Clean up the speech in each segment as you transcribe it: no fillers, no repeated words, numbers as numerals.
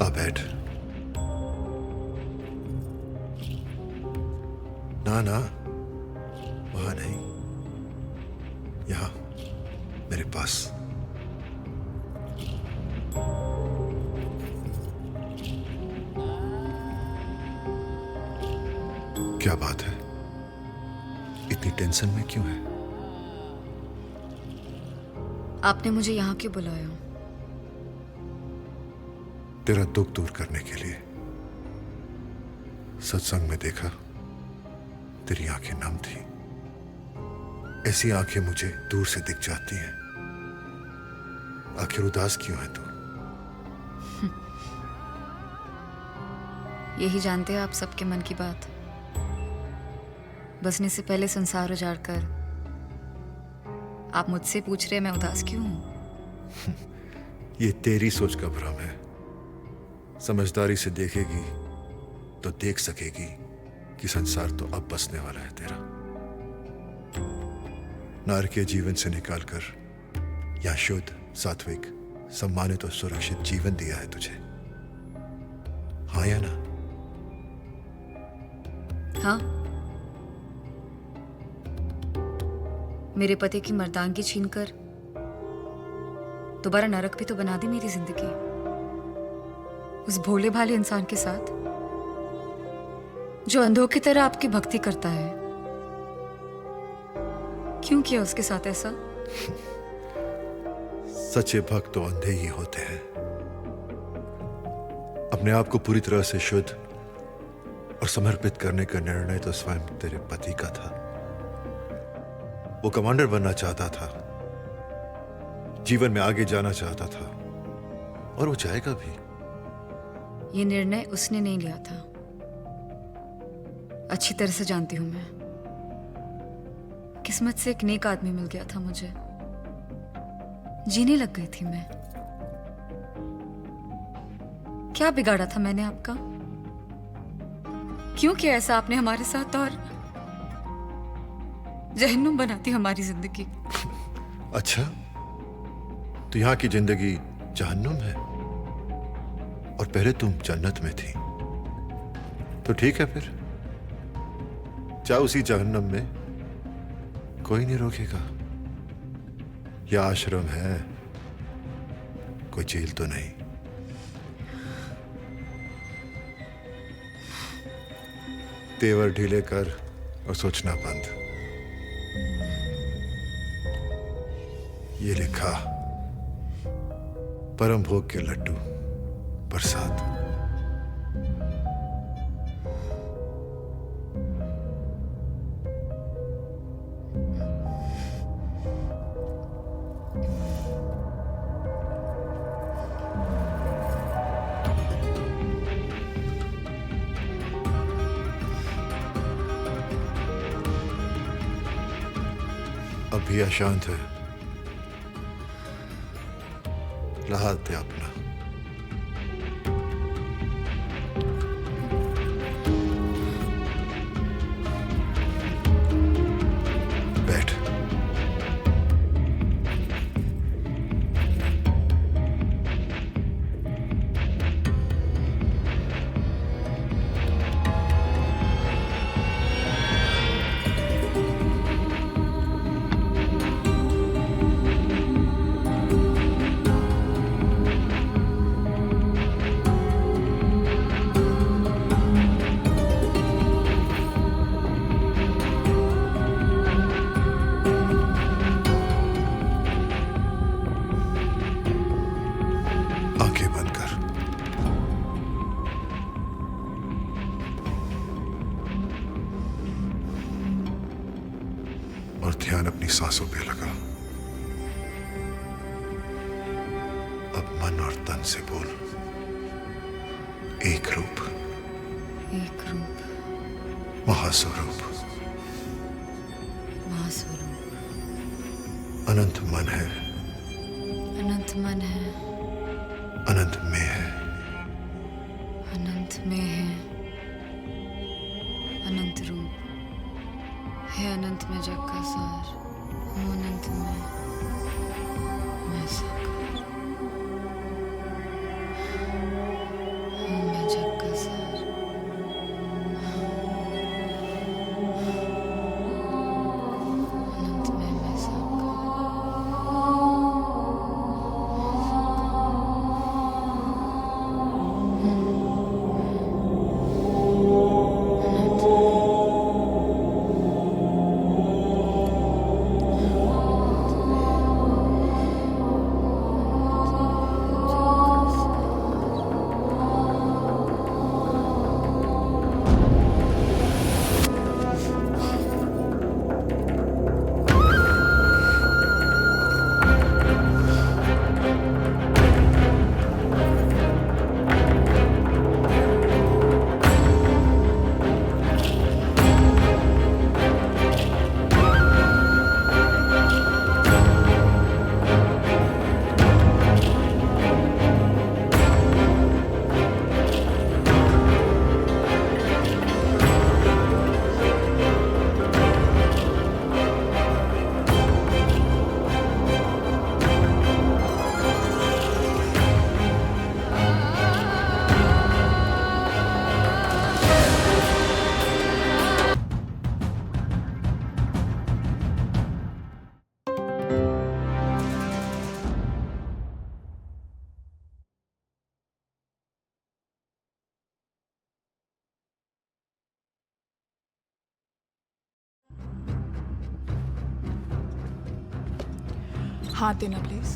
आ बैठ। ना ना, वहां नहीं, यहां मेरे पास। क्या बात है, इतनी टेंशन में क्यों है? आपने मुझे यहाँ क्यों बुलाया? तेरा दुख दूर करने के लिए। सत्संग में देखा, तेरी आंखें नम थी। ऐसी आंखें मुझे दूर से दिख जाती हैं। आखिर उदास क्यों है तू? यही जानते हैं आप सबके मन की बात। बसने से पहले संसार उजाड़ कर आप मुझसे पूछ रहे मैं उदास क्यों हूं? ये तेरी सोच का भ्रम है। समझदारी से देखेगी तो देख सकेगी कि संसार तो अब बसने वाला है तेरा। नारकीय जीवन से निकालकर यहां शुद्ध, सात्विक, सम्मानित और सुरक्षित जीवन दिया है तुझे। हाँ या ना? हाँ, मेरे पति की मर्दानगी छीनकर दोबारा नरक भी तो बना दी मेरी जिंदगी, उस भोले भाले इंसान के साथ जो अंधों की तरह आपकी भक्ति करता है। क्यों किया उसके साथ ऐसा? सच्चे भक्त तो अंधे ही होते हैं। अपने आप को पूरी तरह से शुद्ध और समर्पित करने का निर्णय तो स्वयं तेरे पति का था। वो कमांडर बनना चाहता था, जीवन में आगे जाना चाहता था, और वो जाएगा भी। ये निर्णय उसने नहीं लिया था, अच्छी तरह से जानती हूं मैं। किस्मत से एक नेक आदमी मिल गया था मुझे, जीने लग गई थी मैं। क्या बिगाड़ा था मैंने आपका? क्यों किया ऐसा आपने हमारे साथ और जहन्नुम बनाती हमारी जिंदगी? अच्छा, तो यहां की जिंदगी जहन्नुम है और पहले तुम जन्नत में थी। तो ठीक है, फिर जा उसी जहन्नम में, कोई नहीं रोकेगा। यह आश्रम है, कोई जेल तो नहीं। तेवर ढीले कर और सोचना बंद। ये लिखा, परम भोग के लड्डू, प्रसाद। अब भी अशांत है, राहत है अपना। बैठ। आंखें बंद कर। और ध्यान अपनी सांसों पे लगा। अब मन और तन से बोल, एक रूप, एक रूप, महास्वरूप, महास्वरूप, अनंत मन है, अनंत मन है, अनंत में है, अनंत में है, अनंत रूप है, अनंत में जग का सार, हूँ अनंत में मैं साकार। हाथ देना प्लीज।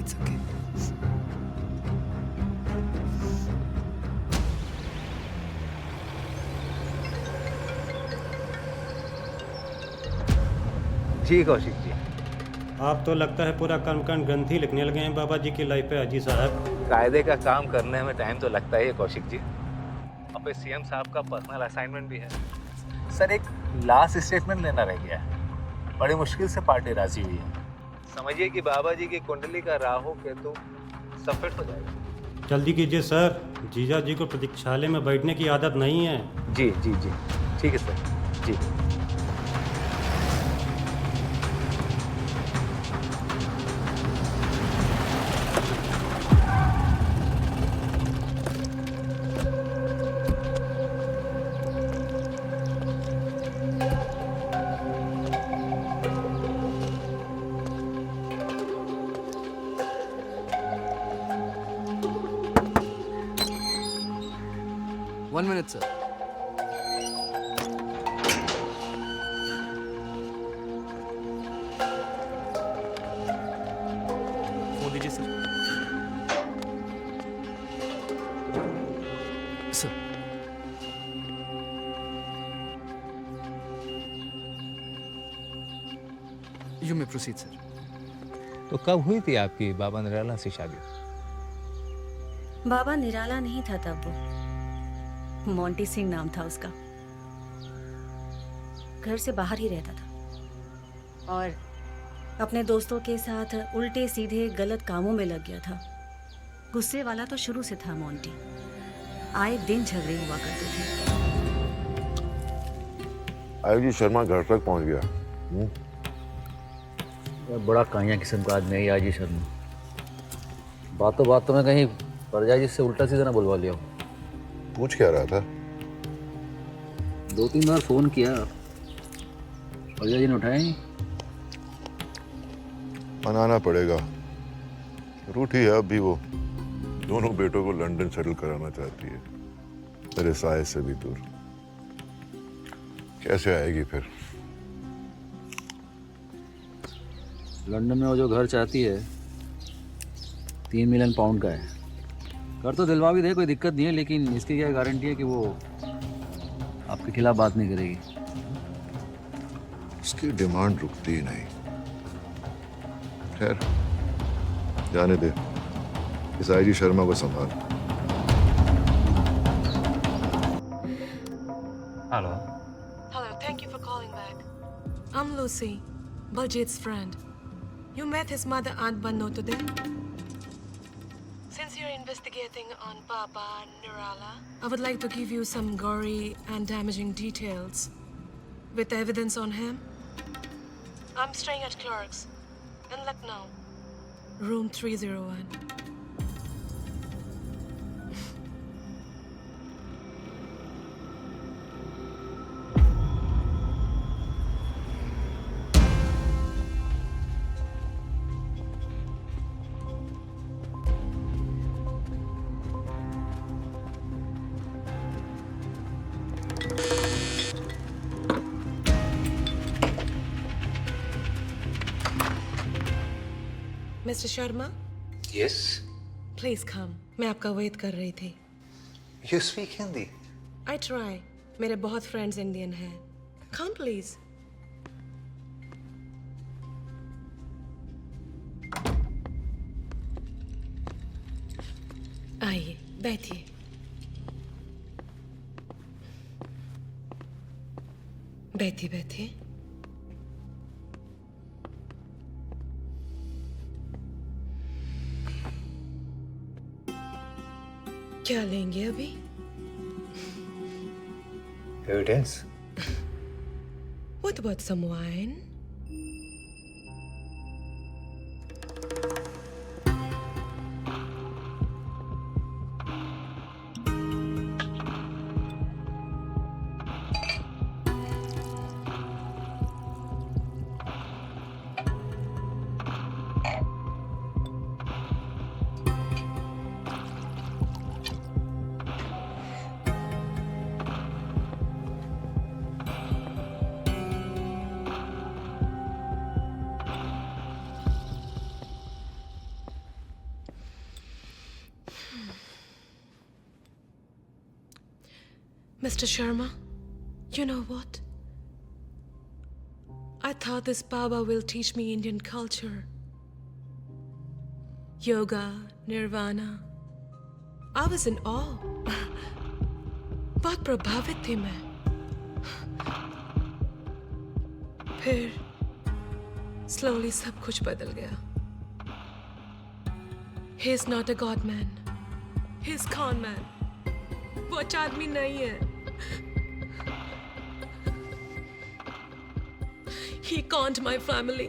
It's okay. जी कौशिक जी। आप तो लगता है पूरा कर्मकांड ग्रंथि लिखने लगे हैं बाबा जी की लाइफ पे अजी साहब। कायदे का काम करने में टाइम तो लगता ही है कौशिक जी। अब पे सीएम साहब का पर्सनल असाइनमेंट भी है। सर एक लास्ट स्टेटमेंट लेना रह गया है। बड़ी मुश्किल से पार्टी राजी हुई है। समझिए कि बाबा जी की कुंडली का राहु केतु सब फिट हो जाएगा। जल्दी कीजिए सर, जीजा जी को प्रतीक्षालय में बैठने की आदत नहीं है। जी जी जी ठीक है सर जी। One minute, sir. फोन दीजिए sir. Sir you may proceed sir. तो कब हुई थी आपकी बाबा निराला से शादी? बाबा निराला नहीं था तब, वो मोंटी सिंह नाम था उसका। घर से बाहर ही रहता था और अपने दोस्तों के साथ उल्टे सीधे गलत कामों में लग गया था। गुस्से वाला तो शुरू से था मोंटी। आए दिन झगड़े हुआ करते थे। आयुजी शर्मा घर तक पहुंच गया। बड़ा काइया किस्म का आदमी है ये आजी शर्मा। बातों में कहीं प्रजा जी से उल्टा सीधा ना बुलवा लिया हो। पूछ क्या रहा था? 2-3 बार फोन किया, प्रजा जी ने उठाया नहीं। मनाना पड़ेगा। रूठी है अब भी वो। दोनों बेटों को लंदन सेटल कराना चाहती है, मेरे साये से भी दूर। कैसे आएगी फिर? लंदन में वो जो घर चाहती है 3 मिलियन पाउंड का है। कर तो दिलवा भी दे, कोई दिक्कत नहीं है, लेकिन इसकी क्या गारंटी है कि वो आपके खिलाफ बात नहीं करेगी? उसकी डिमांड रुकती ही नहीं। खैर जाने दे, इस आईजी शर्मा को संभाल। Hello. Hello, thank you for calling back. I'm Lucy, Baljit's friend. You met his mother, Aunt Banu, today? Since you're investigating on Baba Nirala, I would like to give you some gory and damaging details with evidence on him. I'm staying at Clark's in Lucknow, room 301. Mr. Sharma? Yes. Please come. मैं आपका wait कर रही थी. You speak Hindi? I try. मेरे बहुत friends Indian हैं. Come please. आइए, बैठिए. बैठिए. क्या लेंगे अभी? Evidence? What about some wine? Mr. Sharma, you know what? I thought this Baba will teach me Indian culture. Yoga, Nirvana. I was in awe. बहुत प्रभावित थी मैं. फिर slowly सब कुछ बदल गया. He is not a god man. He is con man. वो अच्छा आदमी नहीं है. He conned my family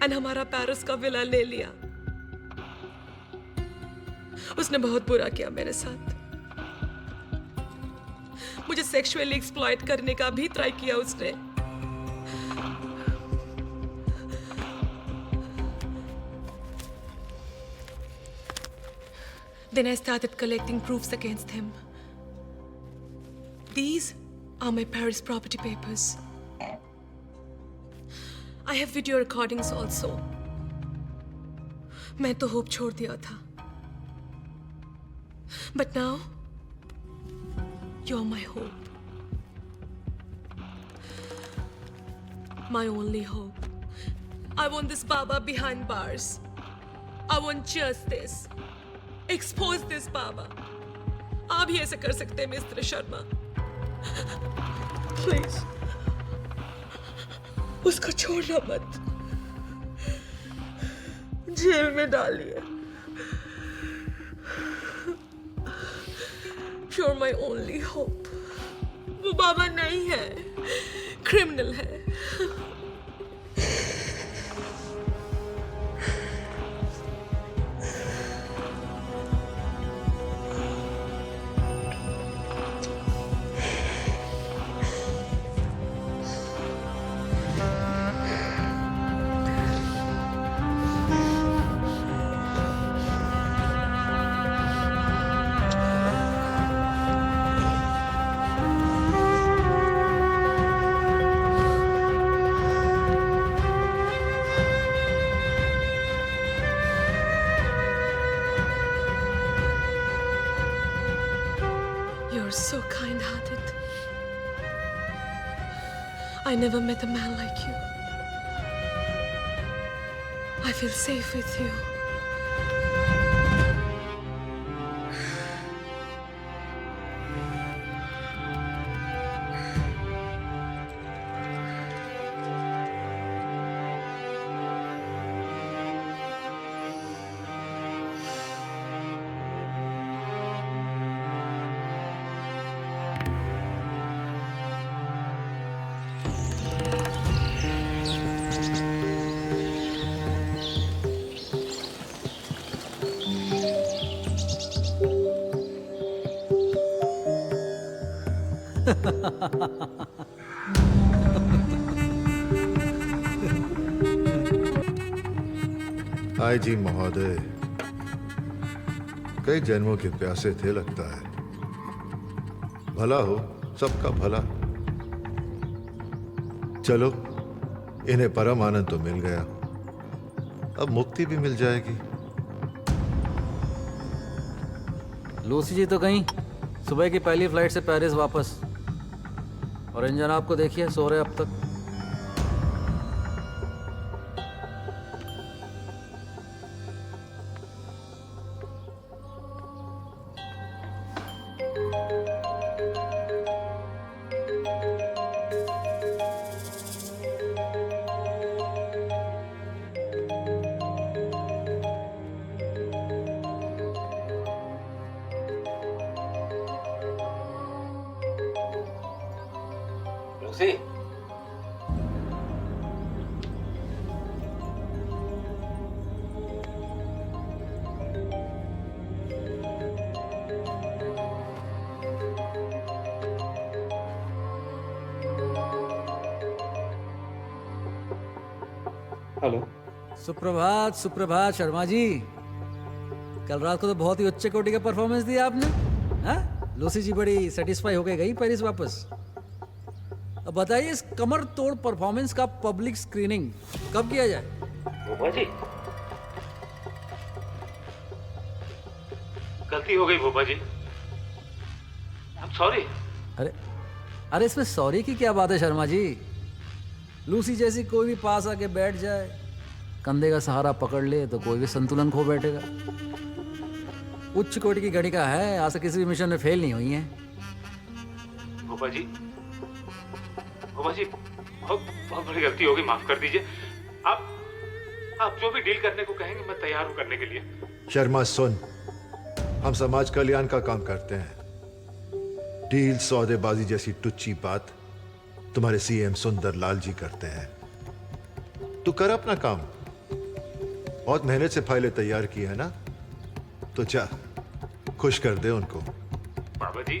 and हमारा पेरिस का विला ले लिया. उसने बहुत बुरा किया मेरे साथ. मुझे सेक्सुअली एक्सप्लॉइट करने का भी ट्राई किया उसने. Then I started collecting proofs against him. These are my Paris property papers. I have video recordings also. मैं तो होप छोड़ दिया था. But now, you're my hope. My only hope. I want this Baba behind bars. I want justice. Expose this Baba. आप ही ऐसा कर सकते हैं मिस्टर शर्मा. Please. उसको छोड़ना मत. जेल में डालिए. You're my only hope. वो बाबा नहीं है, क्रिमिनल है. You're so kind-hearted. I never met a man like you. I feel safe with you. आई जी महोदय, कई जन्मों के प्यासे थे लगता है. भला हो, सबका भला. चलो, इन्हें परम आनंद तो मिल गया. अब मुक्ति भी मिल जाएगी. लूसी जी तो कहीं सुबह की पहली फ्लाइट से पेरिस वापस. और इन जनाब को देखिए, सो रहे अब तक. Lucy, hello. सुप्रभात सुप्रभात शर्मा जी. कल रात को तो बहुत ही उच्च कोटि का परफॉर्मेंस दिया आपने. हाँ, लूसी जी बड़ी सेटिस्फाई होके गई पेरिस वापस. अब बताइए, इस कमर तोड़ परफॉर्मेंस का पब्लिक स्क्रीनिंग कब किया जाए? भूपा जी, गलती हो गई भूपा जी. I'm sorry. अरे अरे इसमें सॉरी की क्या बात है शर्मा जी? लूसी जैसी कोई भी पास आके बैठ जाए, कंधे का सहारा पकड़ ले तो कोई भी संतुलन खो बैठेगा। उच्च कोटि की गणिका है, आज तक किसी भी मिशन में फेल नहीं हुई है। भोपा जी बहुत बहुत बड़ी गलती होगी, माफ कर दीजिए। आप जो भी डील करने को कहेंगे मैं तैयार हूँ करने के लिए। शर्मा सुन, हम समाज कल्याण का काम करते हैं। डील सौदेबाजी जैसी टुच्ची बात तुम्हारे सीएम सुंदर लाल जी करते हैं। तू कर अपना काम, बहुत मेहनत से फाइलें तैयार की है ना, तो जा खुश कर दे उनको। बाबा जी